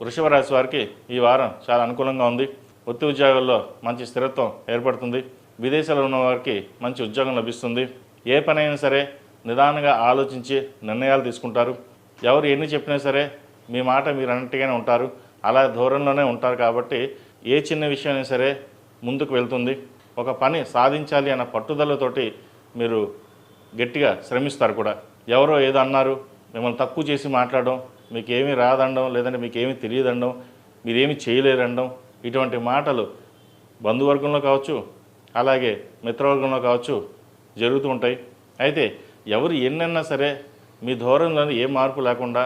వృషభ రాశి వారికి ఈ వారం చాలా అనుకూలంగా ఉంది. వృత్తి ఉద్యోగాల్లో మంచి స్థిరత్వం ఏర్పడుతుంది. విదేశాల్లో ఉన్న వారికి మంచి ఉద్యోగం లభిస్తుంది. ఏ పనైనా సరే నిదానంగా ఆలోచించి నిర్ణయాలు తీసుకుంటారు. ఎవరు ఎన్ని చెప్పినా సరే మీ మాట మీరు అన్నట్టుగానే ఉంటారు. అలా దూరంలోనే ఉంటారు కాబట్టి ఏ చిన్న విషయమైనా సరే ముందుకు వెళ్తుంది. ఒక పని సాధించాలి అన్న పట్టుదలతోటి మీరు గట్టిగా శ్రమిస్తారు కూడా. ఎవరో ఏదో అన్నారు, మిమ్మల్ని తక్కువ చేసి మాట్లాడడం, మీకు ఏమీ రాదనడం, లేదంటే మీకు ఏమీ తెలియదనడం, మీరేమీ చేయలేరనడం, ఇటువంటి మాటలు బంధువర్గంలో కావచ్చు, అలాగే మిత్రవర్గంలో కావచ్చు జరుగుతూ ఉంటాయి. అయితే ఎవరు ఎన్నన్నా సరే మీ ధోరణిలో ఏ మార్పు లేకుండా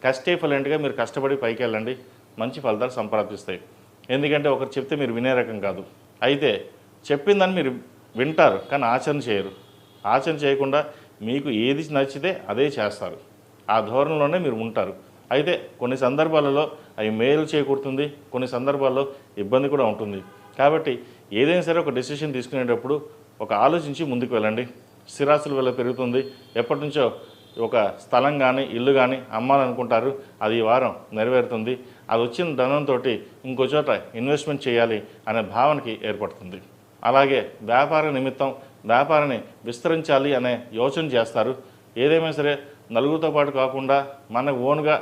కష్టఫలెంట్గా మీరు కష్టపడి పైకి వెళ్ళండి, మంచి ఫలితాలు సంప్రాప్తిస్తాయి. ఎందుకంటే ఒకరు చెప్తే మీరు వినే రకం కాదు. అయితే చెప్పిందని మీరు వింటారు, కానీ ఆచరణ చేయరు. ఆచరణ చేయకుండా మీకు ఏది నచ్చితే అదే చేస్తారు. ఆ ధోరణిలోనే మీరు ఉంటారు. అయితే కొన్ని సందర్భాలలో అవి మేలు చేకూరుతుంది, కొన్ని సందర్భాల్లో ఇబ్బంది కూడా ఉంటుంది. కాబట్టి ఏదైనా సరే ఒక డెసిషన్ తీసుకునేటప్పుడు ఒక ఆలోచించి ముందుకు వెళ్ళండి. స్థిరాస్తుల విలువ పెరుగుతుంది. ఎప్పటి నుంచో ఒక స్థలం కానీ ఇల్లు కానీ అమ్మాలనుకుంటారు, అది ఈ వారం నెరవేరుతుంది. అది వచ్చిన ధనంతో ఇంకో చోట ఇన్వెస్ట్మెంట్ చేయాలి అనే భావనకి ఏర్పడుతుంది. అలాగే వ్యాపార నిమిత్తం వ్యాపారాన్ని విస్తరించాలి అనే యోచన చేస్తారు. ఏదేమైనా సరే నలుగురితో పాటు కాకుండా మనకు ఓన్గా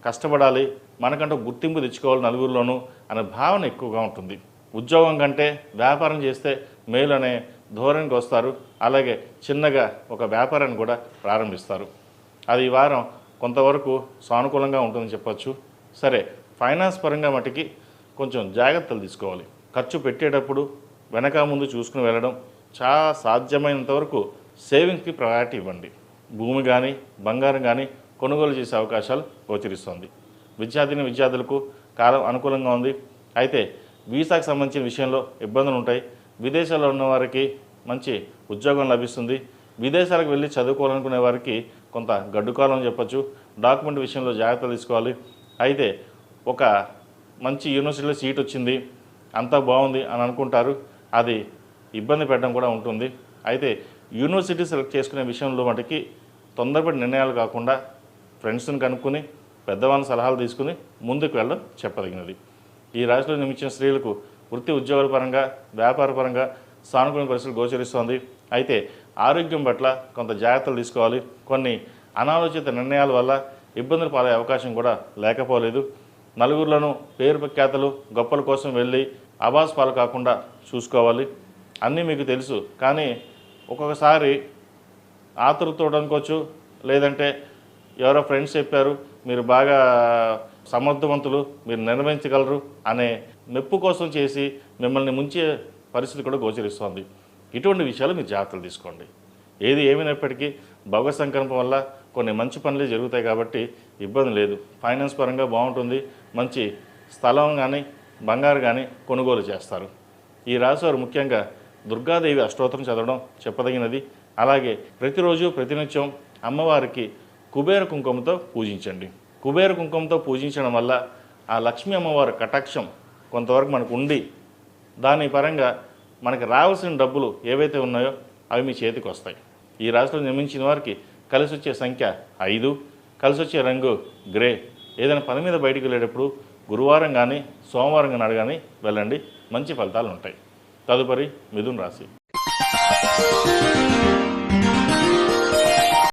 కష్టపడాలి, మనకంటూ గుర్తింపు తెచ్చుకోవాలి నలుగురిలోనూ అనే భావన ఎక్కువగా ఉంటుంది. ఉద్యోగం కంటే వ్యాపారం చేస్తే మేలు అనే ధోరణికి వస్తారు. అలాగే చిన్నగా ఒక వ్యాపారాన్ని కూడా ప్రారంభిస్తారు. అది ఈ వారం కొంతవరకు సానుకూలంగా ఉంటుందని చెప్పచ్చు. సరే, ఫైనాన్స్ పరంగా మటుకి కొంచెం జాగ్రత్తలు తీసుకోవాలి. ఖర్చు పెట్టేటప్పుడు వెనక ముందు చూసుకుని వెళ్ళడం, చాలా సాధ్యమైనంత వరకు సేవింగ్స్కి ప్రయారిటీ ఇవ్వండి. భూమి కానీ బంగారం కానీ కొనుగోలు చేసే అవకాశాలు గోచరిస్తుంది. విద్యార్థులకు కాలం అనుకూలంగా ఉంది. అయితే వీసాకు సంబంధించిన విషయంలో ఇబ్బందులు ఉంటాయి. విదేశాల్లో ఉన్న వారికి మంచి ఉద్యోగం లభిస్తుంది. విదేశాలకు వెళ్ళి చదువుకోవాలనుకునే వారికి కొంత గడ్డుకాలం అని చెప్పచ్చు. డాక్యుమెంట్ విషయంలో జాగ్రత్తలు తీసుకోవాలి. అయితే ఒక మంచి యూనివర్సిటీలో సీట్ వచ్చింది, అంతా బాగుంది అని అనుకుంటారు, అది ఇబ్బంది పెట్టడం కూడా ఉంటుంది. అయితే యూనివర్సిటీ సెలెక్ట్ చేసుకునే విషయంలో మటుకి తొందరపడి నిర్ణయాలు కాకుండా ఫ్రెండ్స్ని కనుక్కొని పెద్దవాళ్ళ సలహాలు తీసుకుని ముందుకు వెళ్ళడం చెప్పదగినది. ఈ రాశిలో నిమించిన స్త్రీలకు వృత్తి ఉద్యోగాల పరంగా వ్యాపార పరంగా సానుకూల పరిస్థితులు గోచరిస్తోంది. అయితే ఆరోగ్యం పట్ల కొంత జాగ్రత్తలు తీసుకోవాలి. కొన్ని అనాలోచిత నిర్ణయాల వల్ల ఇబ్బందులు పాలయ్యే అవకాశం కూడా లేకపోలేదు. నలుగురిలోనూ పేరు ప్రఖ్యాతలు గొప్పల కోసం వెళ్ళి అబాస్ పాలు కాకుండా చూసుకోవాలి. అన్నీ మీకు తెలుసు, కానీ ఒక్కొక్కసారి ఆతురతో అనుకోవచ్చు, లేదంటే ఎవరో ఫ్రెండ్స్ చెప్పారు మీరు బాగా సమర్థవంతులు, మీరు నిర్వహించగలరు అనే మెప్పు కోసం చేసి మిమ్మల్ని ముంచే పరిస్థితి కూడా గోచరిస్తోంది. ఇటువంటి విషయాలు మీరు జాగ్రత్తలు తీసుకోండి. ఏది ఏమైనప్పటికీ భగవత్ సంకల్పం వల్ల కొన్ని మంచి పనులే జరుగుతాయి కాబట్టి ఇబ్బంది లేదు. ఫైనాన్స్ పరంగా బాగుంటుంది. మంచి స్థలం కానీ బంగారు కానీ కొనుగోలు చేస్తారు. ఈ రాశివారు ముఖ్యంగా దుర్గాదేవి అష్టోత్తరం చదవడం చెప్పదగినది. అలాగే ప్రతిరోజు ప్రతినిత్యం అమ్మవారికి కుబేర కుంకుమతో పూజించండి. కుబేర కుంకుమతో పూజించడం వల్ల ఆ లక్ష్మీ అమ్మవారి కటాక్షం కొంతవరకు మనకు ఉండి దాని పరంగా మనకి రావాల్సిన డబ్బులు ఏవైతే ఉన్నాయో అవి మీ చేతికి వస్తాయి. ఈ రాశిలో నిర్మించిన వారికి కలిసి వచ్చే సంఖ్య 5, కలిసి వచ్చే రంగు గ్రే. ఏదైనా పని మీద బయటికి వెళ్ళేటప్పుడు గురువారం కానీ సోమవారం నాడు కానీ వెళ్ళండి, మంచి ఫలితాలు ఉంటాయి. తదుపరి మిథున రాశి.